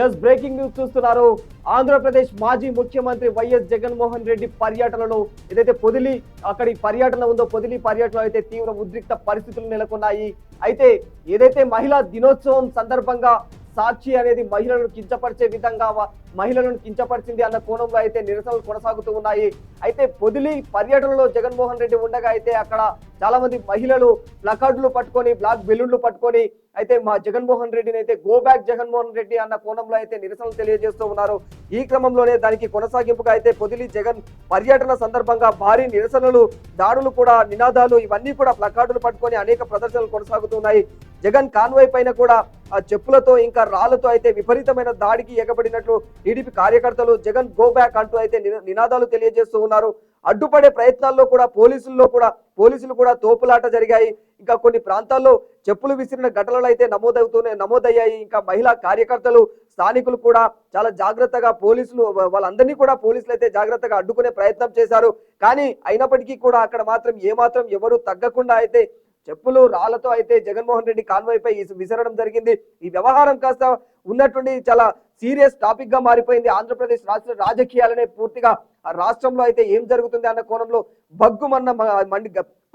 Yes breaking news చూస్తున్నారు. ఆంధ్రప్రదేశ్ మాజీ ముఖ్యమంత్రి వైఎస్ జగన్మోహన్ రెడ్డి పర్యటనలో ఏదైతే పొదిలి అక్కడి పర్యటన ఉందో పొదిలి పర్యటనలో అయితే తీవ్ర ఉద్రిక్త పరిస్థితులు నెలకొన్నాయి. అయితే ఏదైతే మహిళా దినోత్సవం సందర్భంగా సాక్షి అనేది మహిళలను కించపరిచే విధంగా మహిళలను కించపరిచింది అన్న కోణంలో అయితే నిరసనలు కొనసాగుతూ ఉన్నాయి. అయితే పొదిలి పర్యటనలో జగన్మోహన్ రెడ్డి ఉండగా అయితే అక్కడ చాలా మంది మహిళలు ప్లకార్డులు పట్టుకొని బ్లాక్ బెలూన్లు పట్టుకొని అయితే మా జగన్మోహన్ రెడ్డిని అయితే గో బ్యాక్ జగన్మోహన్ రెడ్డి అన్న కోణంలో అయితే నిరసనలు తెలియజేస్తూ ఉన్నారు. ఈ క్రమంలోనే దానికి కొనసాగింపుగా అయితే పొదిలి జగన్ పర్యటన సందర్భంగా భారీ నిరసనలు, దాడులు కూడా, నినాదాలు ఇవన్నీ కూడా ప్లకార్డులు పట్టుకొని అనేక ప్రదర్శనలు కొనసాగుతున్నాయి. జగన్ కాన్వాయ్ పైన కూడా చెప్పులతో ఇంకా రాళ్లతో అయితే విపరీతమైన దాడికి ఎగబడినట్లు టీడీపీ కార్యకర్తలు జగన్ గో బ్యాక్ అంటూ అయితే నినాదాలు తెలియజేస్తూ ఉన్నారు. అడ్డుపడే ప్రయత్నాల్లో కూడా పోలీసులు కూడా తోపులాట జరిగాయి. ఇంకా కొన్ని ప్రాంతాల్లో చెప్పులు విసిరిన ఘటనలు అయితే నమోదయ్యాయి. ఇంకా మహిళా కార్యకర్తలు, స్థానికులు కూడా చాలా జాగ్రత్తగా వాళ్ళందరినీ కూడా పోలీసులు అయితే జాగ్రత్తగా అడ్డుకునే ప్రయత్నం చేశారు. కానీ అయినప్పటికీ కూడా అక్కడ మాత్రం ఏమాత్రం ఎవరు తగ్గకుండా అయితే చెప్పులు రాళ్లతో అయితే జగన్మోహన్ రెడ్డి కాన్వాయ్ పై విసరడం జరిగింది. ఈ వ్యవహారం కాస్త ఉన్నటువంటి చాలా సీరియస్ టాపిక్ గా మారిపోయింది. ఆంధ్రప్రదేశ్ రాష్ట్ర రాజకీయాలనే పూర్తిగా రాష్ట్రంలో అయితే ఏం జరుగుతుంది అన్న కోణంలో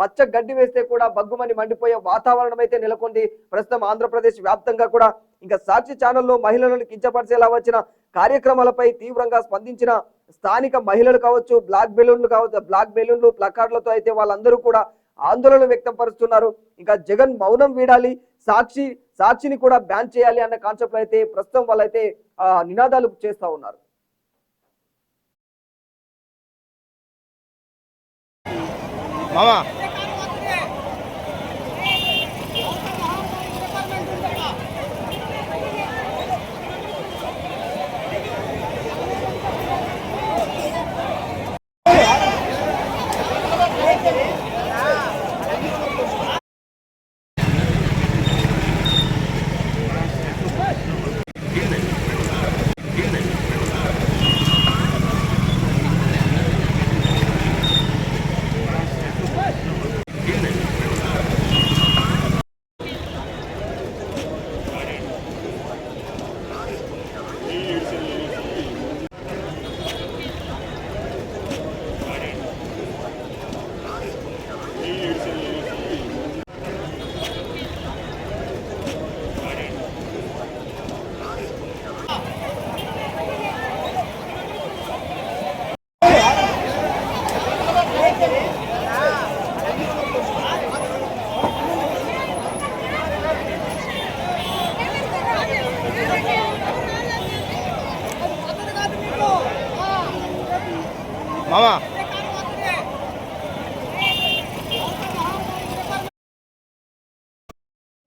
పచ్చ గడ్డి వేస్తే కూడా బగ్గుమని మండిపోయే వాతావరణం అయితే నెలకొంది ప్రస్తుతం ఆంధ్రప్రదేశ్ వ్యాప్తంగా కూడా. ఇంకా సాక్షి ఛానల్లో మహిళలను కించపరిచేలా వచ్చిన కార్యక్రమాలపై తీవ్రంగా స్పందించిన స్థానిక మహిళలు కావచ్చు, బ్లాక్ బెలూన్లు ప్లకార్డులతో అయితే వాళ్ళందరూ కూడా ఆందోళన వ్యక్తం పరుస్తున్నారు. ఇంకా జగన్ మౌనం వీడాలి, సాక్షిని కూడా బ్యాన్ చేయాలి అన్న కాన్సెప్ట్ లో అయితే ప్రస్తుతం వాళ్ళైతే నినాదాలు చేస్తా ఉన్నారు.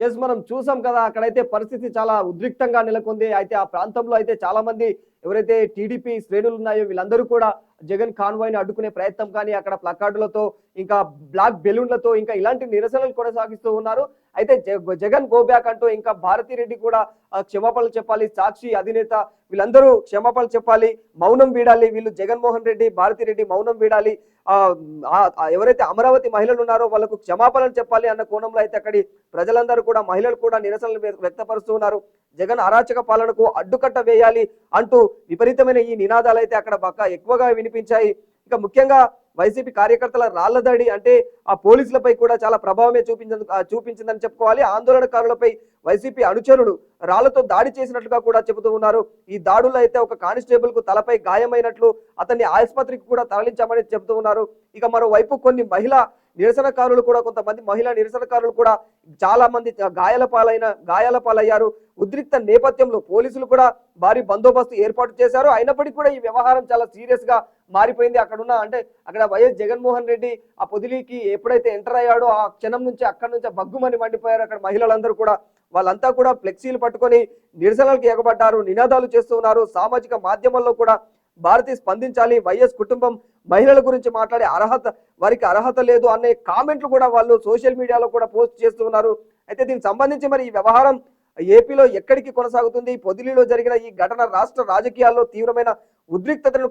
ఎస్ మనం చూసాం కదా, అక్కడైతే పరిస్థితి చాలా ఉద్రిక్తంగా నెలకొంది. అయితే ఆ ప్రాంతంలో అయితే చాలా మంది ఎవరైతే టీడీపీ శ్రేణులు ఉన్నాయో వీళ్ళందరూ కూడా జగన్ కాన్వాయ్ని అడ్డుకునే ప్రయత్నం కానీ అక్కడ ప్లకార్డులతో ఇంకా బ్లాక్ బెలూన్లతో ఇంకా ఇలాంటి నిరసనలు కొనసాగిస్తూ ఉన్నారు. అయితే జగన్ గో బ్యాక్ అంటూ ఇంకా భారతిరెడ్డి కూడా క్షమాపణలు చెప్పాలి, సాక్షి అధినేత వీళ్ళందరూ క్షమాపణలు చెప్పాలి, మౌనం వీడాలి. వీళ్ళు జగన్మోహన్ రెడ్డి, భారతిరెడ్డి మౌనం వీడాలి, ఎవరైతే అమరావతి మహిళలు ఉన్నారో వాళ్ళకు క్షమాపణలు చెప్పాలి అన్న కోణంలో అయితే అక్కడి ప్రజలందరూ కూడా, మహిళలు కూడా నిరసనలు వ్యక్తపరుస్తూ ఉన్నారు. జగన్ అరాచక పాలనకు అడ్డుకట్ట వేయాలి అంటూ విపరీతమైన ఈ నినాదాలు అయితే అక్కడ ఎక్కువగా వినిపించాయి. ఇక ముఖ్యంగా వైసీపీ కార్యకర్తల రాళ్లదాడి అంటే ఆ పోలీసులపై కూడా చాలా ప్రభావమే చూపించిందని చెప్పుకోవాలి. ఆందోళనకారులపై వైసీపీ అనుచరులు రాళ్లతో దాడి చేసినట్లుగా కూడా చెబుతూ ఉన్నారు. ఈ దాడుల్లో అయితే ఒక కానిస్టేబుల్ కు తలపై గాయమైనట్లు, అతన్ని ఆసుపత్రికి కూడా తరలించామని చెబుతూ ఉన్నారు. ఇక మరోవైపు కొంతమంది మహిళా నిరసనకారులు కూడా చాలా మంది గాయాల పాలయ్యారు. ఉద్రిక్త నేపథ్యంలో పోలీసులు కూడా భారీ బందోబస్తు ఏర్పాటు చేశారు. అయినప్పటికీ కూడా ఈ వ్యవహారం చాలా సీరియస్ గా మారిపోయింది. అక్కడ వైఎస్ జగన్మోహన్ రెడ్డి ఆ పొదిలికి ఎప్పుడైతే ఎంటర్ అయ్యాడో ఆ క్షణం నుంచి అక్కడి నుంచి బగ్గుమని మండిపోయారు అక్కడ మహిళలందరూ కూడా. వాళ్ళంతా కూడా ఫ్లెక్సీలు పట్టుకొని నిరసనలకు ఎగబడ్డారు, నినాదాలు చేస్తూ ఉన్నారు. సామాజిక మాధ్యమాల్లో కూడా భారతి స్పందించాలి, వైఎస్ కుటుంబం మహిళల గురించి మాట్లాడే వారికి అర్హత లేదు అనే కామెంట్లు కూడా వాళ్ళు సోషల్ మీడియాలో కూడా పోస్ట్ చేస్తూ ఉన్నారు. అయితే దీనికి సంబంధించి మరి ఈ వ్యవహారం ఏపీలో ఎక్కడికి కొనసాగుతుంది? పొదిలిలో జరిగిన ఈ ఘటన రాష్ట్ర రాజకీయాల్లో తీవ్రమైన ఉద్రిక్తతను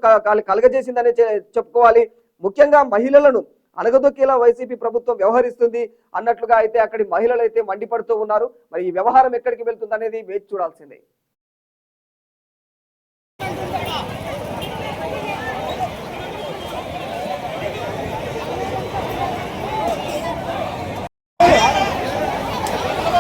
కలగజేసిందని చెప్పుకోవాలి. ముఖ్యంగా మహిళలను అనగదొక్కేలా వైసీపీ ప్రభుత్వం వ్యవహరిస్తుంది అన్నట్లుగా అయితే అక్కడి మహిళలు అయితే మండిపడుతూ ఉన్నారు. మరి ఈ వ్యవహారం ఎక్కడికి వెళ్తుంది అనేది వేచి చూడాల్సిందే.